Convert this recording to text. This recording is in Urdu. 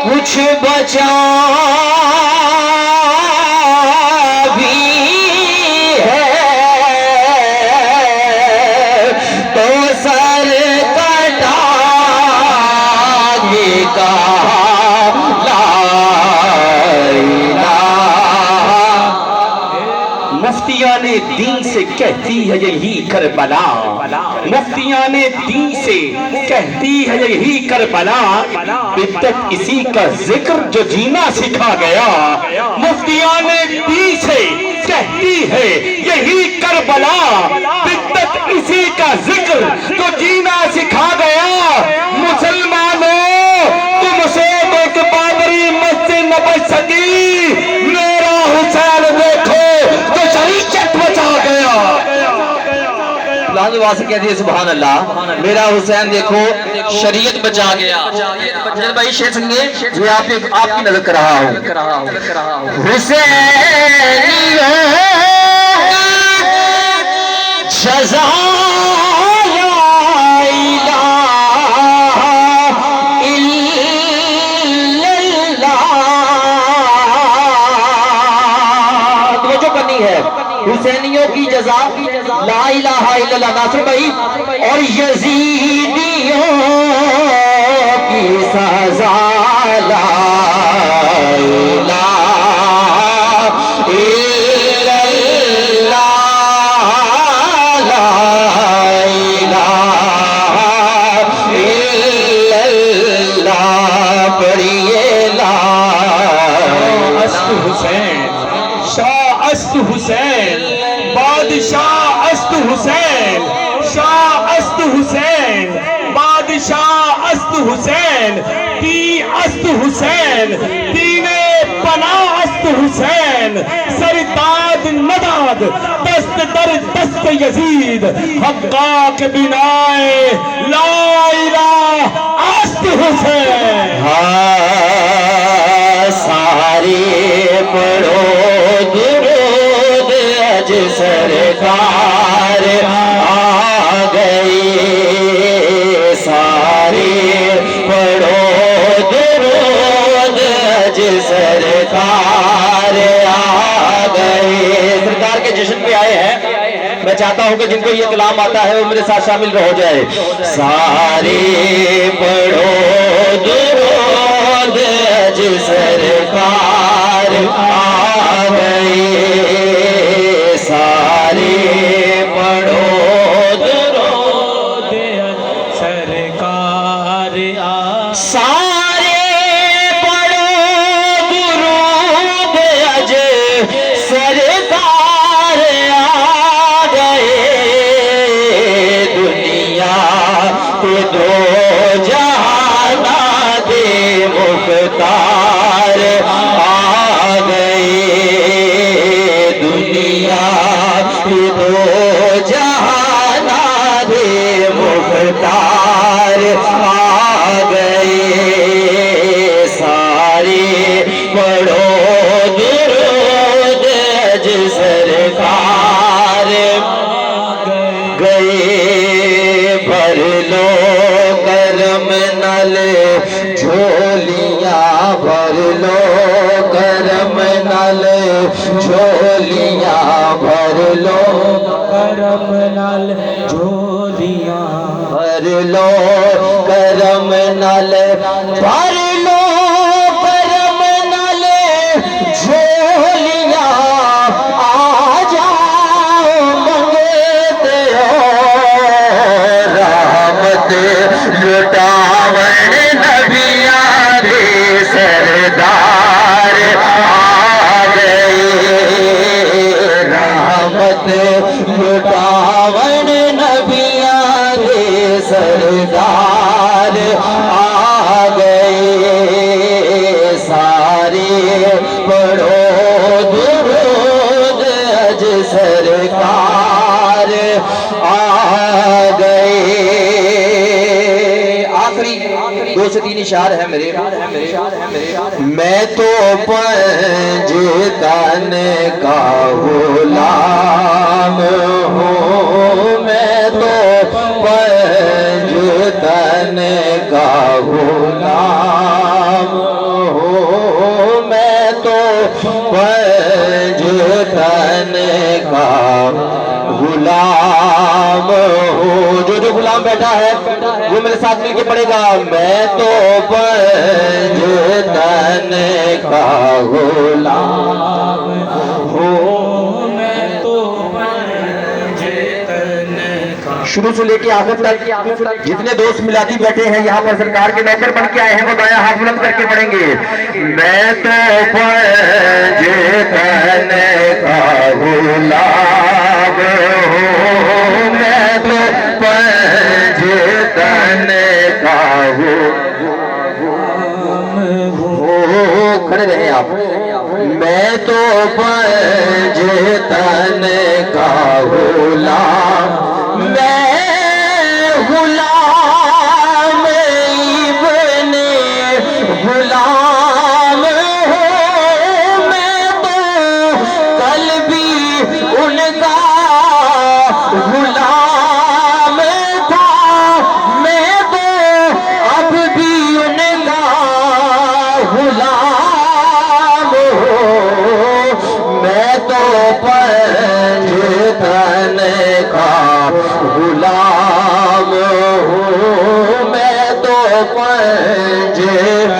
کچھ بچا بھی ہے تو سر کٹانے کا مفتیان دین سے کہتی ہے یہی کربلا، مفتیان دین سے کہتی ہے یہی کربلا، بدت اسی کا ذکر جو جینا سکھا گیا، مفتیان دین سے کہتی ہے یہی کربلا، بدت اسی کا ذکر جو جینا سکھا گیا، مسلمانوں تم سے ایک بابری مسجد نہ بچ سکی، میرا حسین دیکھو تو شریعت بچا گیا۔ لازم واسے کہہ دیئے سبحان اللہ، میرا حسین دیکھو شریعت بچا گیا۔ جن بھائی شیخ سنگے یہ آپ کی نظر کر رہا ہوں، حسینیوں جزا حسینیوں کی جزا لا الہ الا اللہ، ناصر بھائی، اور یزیدیوں کی سزا لا الہ الا اللہ، لا الہ الا اللہ، پڑھیے لا است حسین، شاہ است حسین، بادشاہ است حسین، شاہ است حسین، بادشاہ است حسین، دی است حسین، دین پناہ است حسین، سرداد نداد دست در دست یزید، حقاق بنائے لا الہ است حسین۔ سارے پڑھو درود اج سرکار آ گئی، سارے پڑھو درود اج سرکار آ گئی۔ سرکار کے جشن پہ آئے ہیں، میں چاہتا ہوں کہ جن کو یہ کلام آتا ہے وہ میرے ساتھ شامل ہو جائے۔ سارے پڑھو درود اج سرکار آ گئی، سارے پڑھو درود اج سرکار آ، سارے پڑھو درود اج سرکار آ گئے، دنیا کے دو جہان دے مختار آ گئے، دنیا کے دو جہان دے مختار آ گئے، سارے پڑھو درود اج سرکار گئے، بھر لو کرم نل جھولیاں، بھر لو کرم نل جھولیاں، بھر لو کرم نال جھولیاں، بھر لو کرم نل، بھر لو کرم نل جھولیاں، آ جاؤ منگتے ہو رحمت لٹاون نبیاں دے سردار آ گئے، رحمت لٹاون نبیاں دے سردار آ گئے، سارے پڑھو درود اج سرکار آ گئے۔ آخری 2 سے 3 اشعار ہے میرے، میں تو پنج تن کا غلام ہوں، میں تو پنج تن کا غلام بیٹھا ہے وہ میرے ساتھ مل کے پڑھے گا. میں تو پنجتن کا غلام ہوں. میں تو پنجتن کا. شروع سے لے کے آخر تک جتنے دوست ملاتی بیٹھے ہیں یہاں پر سرکار کے نوکر بن کے آئے ہیں وہ دایاں ہاتھ بلند کر کے پڑھیں گے. میں تو پنجتن کا غلام ہوں. میں تو پنجتن کا کھڑے رہیں آپ. میں تو پنجتن کا غلام